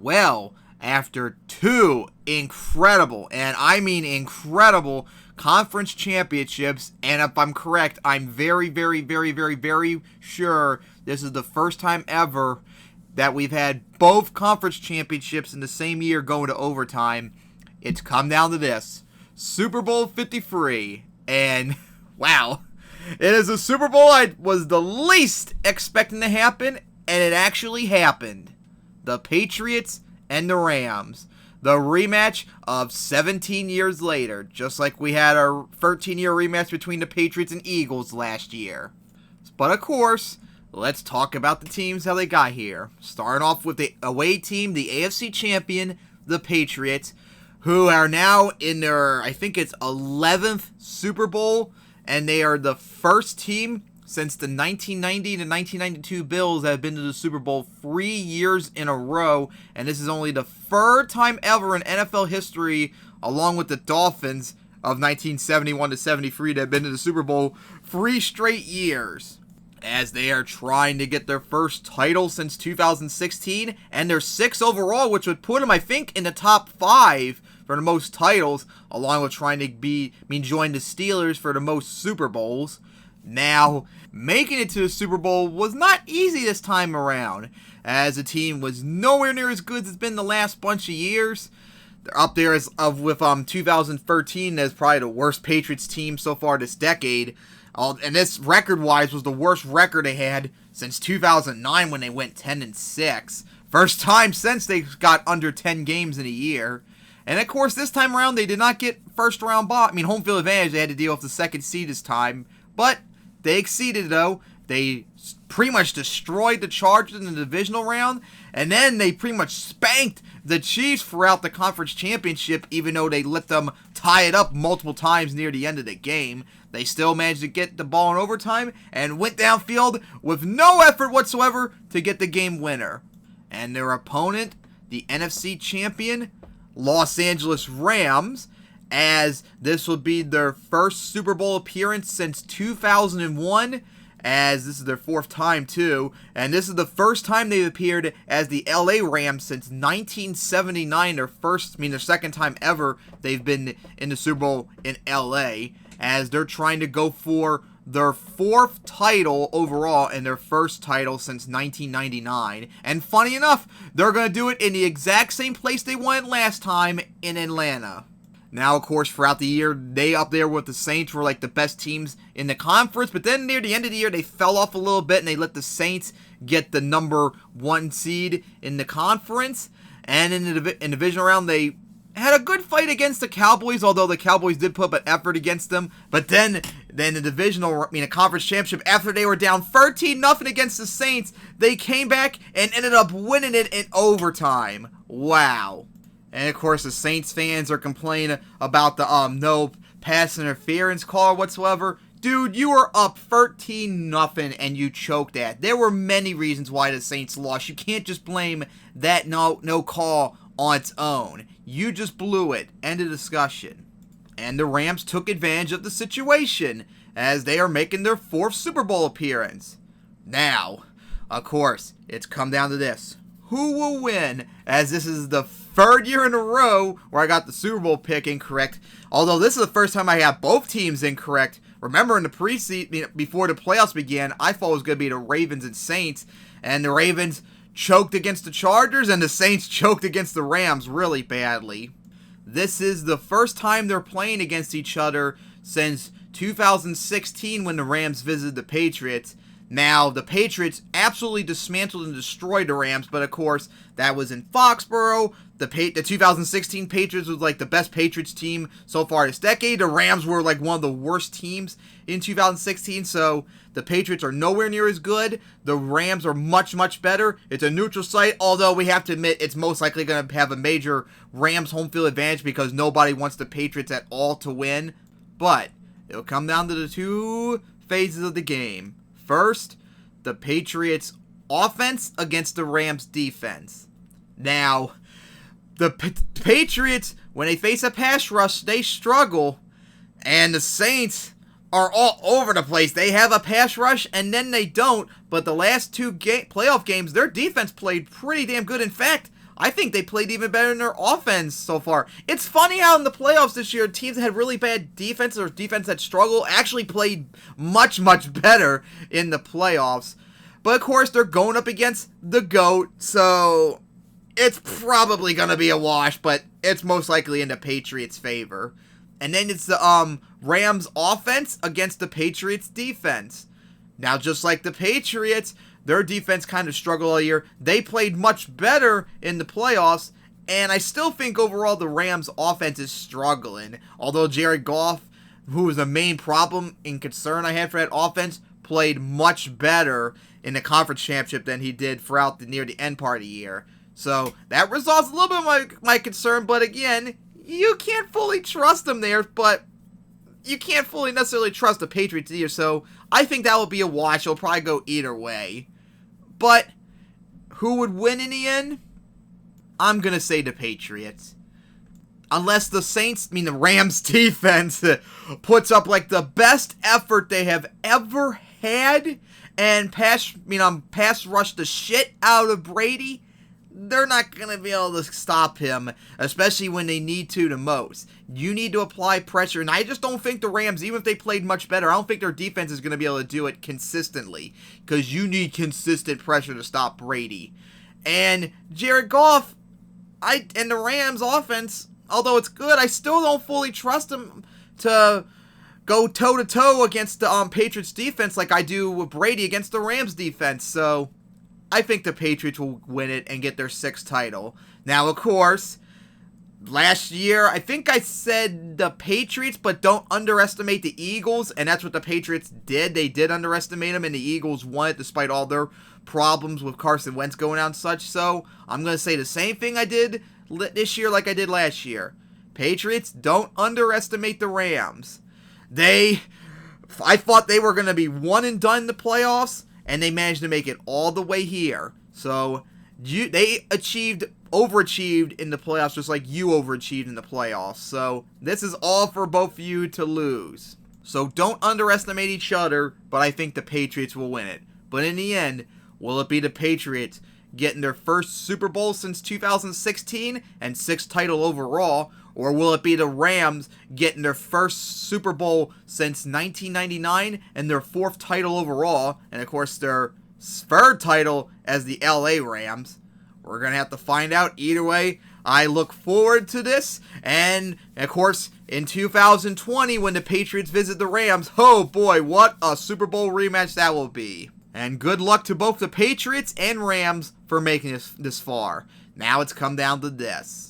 Well, after two incredible, and I mean incredible, conference championships, and if I'm correct, I'm very sure this is the first time ever that we've had both conference championships in the same year going to overtime. It's come down to this. Super Bowl 53, and wow, it is a Super Bowl I was the least expecting to happen, and it actually happened. The Patriots and the Rams. The rematch of 17 years later, just like we had our 13-year rematch between the Patriots and Eagles last year. But of course, let's talk about the teams, how they got here. Starting off with the away team, the AFC champion, the Patriots, who are now in their, I think it's 11th Super Bowl, and they are the first team since the 1990 to 1992 Bills that have been to the Super Bowl 3 years in a row, and this is only the third time ever in NFL history, along with the Dolphins of 1971 to 73 that have been to the Super Bowl 3 straight years, as they are trying to get their first title since 2016, and their 6th overall, which would put them, I think, in the top 5 for the most titles, along with trying to join the Steelers for the most Super Bowls. Now, making it to the Super Bowl was not easy this time around, as the team was nowhere near as good as it's been the last bunch of years. They're up there with 2013 as probably the worst Patriots team so far this decade. And this record-wise was the worst record they had since 2009 when they went 10-6. First time since they got under 10 games in a year. And of course, this time around, they did not get first-round home field advantage. They had to deal with the second seed this time. But they exceeded, though. They pretty much destroyed the Chargers in the divisional round, and then they pretty much spanked the Chiefs throughout the conference championship, even though they let them tie it up multiple times near the end of the game. They still managed to get the ball in overtime and went downfield with no effort whatsoever to get the game winner. And their opponent, the NFC champion, Los Angeles Rams, as this will be their first Super Bowl appearance since 2001, as this is their 4th time too, and this is the first time they've appeared as the LA Rams since 1979, their second time ever they've been in the Super Bowl in LA, as they're trying to go for their 4th title overall and their first title since 1999, and funny enough, they're going to do it in the exact same place they won last time, in Atlanta. Now, of course, throughout the year, they up there with the Saints were like the best teams in the conference, but then near the end of the year, they fell off a little bit, and they let the Saints get the number 1 seed in the conference, and in the divisional round, they had a good fight against the Cowboys, although the Cowboys did put up an effort against them, but then the conference championship, after they were down 13-0 against the Saints, they came back and ended up winning it in overtime. Wow. And of course, the Saints fans are complaining about the no pass interference call whatsoever. Dude, you were up 13-0 and you choked that. There were many reasons why the Saints lost. You can't just blame that no call on its own. You just blew it. End of discussion. And the Rams took advantage of the situation, as they are making their 4th Super Bowl appearance. Now, of course, it's come down to this. Who will win, as this is the 3rd year in a row where I got the Super Bowl pick incorrect, although this is the first time I have both teams incorrect. Remember, in the preseason, before the playoffs began, I thought it was going to be the Ravens and Saints, and the Ravens choked against the Chargers, and the Saints choked against the Rams really badly. This is the first time they're playing against each other since 2016 when the Rams visited the Patriots. Now, the Patriots absolutely dismantled and destroyed the Rams, but of course, that was in Foxborough. The 2016 Patriots was like the best Patriots team so far this decade. The Rams were like one of the worst teams in 2016, so the Patriots are nowhere near as good. The Rams are much better. It's a neutral site, although we have to admit it's most likely going to have a major Rams home field advantage because nobody wants the Patriots at all to win. But it'll come down to the 2 phases of the game. First, the Patriots' offense against the Rams' defense. Now, the Patriots, when they face a pass rush, they struggle, and the Saints are all over the place. They have a pass rush, and then they don't, but the last 2 playoff games, their defense played pretty damn good. In fact, I think they played even better in their offense so far. It's funny how in the playoffs this year, teams that had really bad defense or defense that struggle actually played much, much better in the playoffs. But of course, they're going up against the GOAT, so it's probably going to be a wash, but it's most likely in the Patriots' favor. And then it's the Rams offense against the Patriots defense. Now, just like the Patriots, their defense kind of struggled all year. They played much better in the playoffs, and I still think overall the Rams offense is struggling. Although Jared Goff, who was the main problem and concern I had for that offense, played much better in the conference championship than he did throughout near the end part of the year. So that resolves a little bit of my concern, but again, you can't fully trust them there, but you can't fully necessarily trust the Patriots either, so I think that will be a wash. It'll probably go either way. But who would win in the end? I'm going to say the Patriots. Unless the Rams defense puts up like the best effort they have ever had and pass rush the shit out of Brady, they're not going to be able to stop him, especially when they need to the most. You need to apply pressure, and I just don't think the Rams, even if they played much better, I don't think their defense is going to be able to do it consistently, because you need consistent pressure to stop Brady. And Jared Goff, and the Rams offense, although it's good, I still don't fully trust him to go toe-to-toe against the Patriots defense like I do with Brady against the Rams defense, so I think the Patriots will win it and get their 6th title. Now, of course, last year, I think I said the Patriots, but don't underestimate the Eagles, and that's what the Patriots did. They did underestimate them, and the Eagles won it despite all their problems with Carson Wentz going out and such. So I'm going to say the same thing I did this year like I did last year. Patriots, don't underestimate the Rams. I thought they were going to be one and done in the playoffs, and they managed to make it all the way here. So they overachieved in the playoffs just like you overachieved in the playoffs. So this is all for both of you to lose. So don't underestimate each other, but I think the Patriots will win it. But in the end, will it be the Patriots getting their first Super Bowl since 2016 and 6th title overall? Or will it be the Rams getting their first Super Bowl since 1999 and their 4th title overall, and of course their 3rd title as the LA Rams? We're going to have to find out. Either way, I look forward to this, and of course in 2020 when the Patriots visit the Rams, oh boy, what a Super Bowl rematch that will be. And good luck to both the Patriots and Rams for making this far. Now it's come down to this.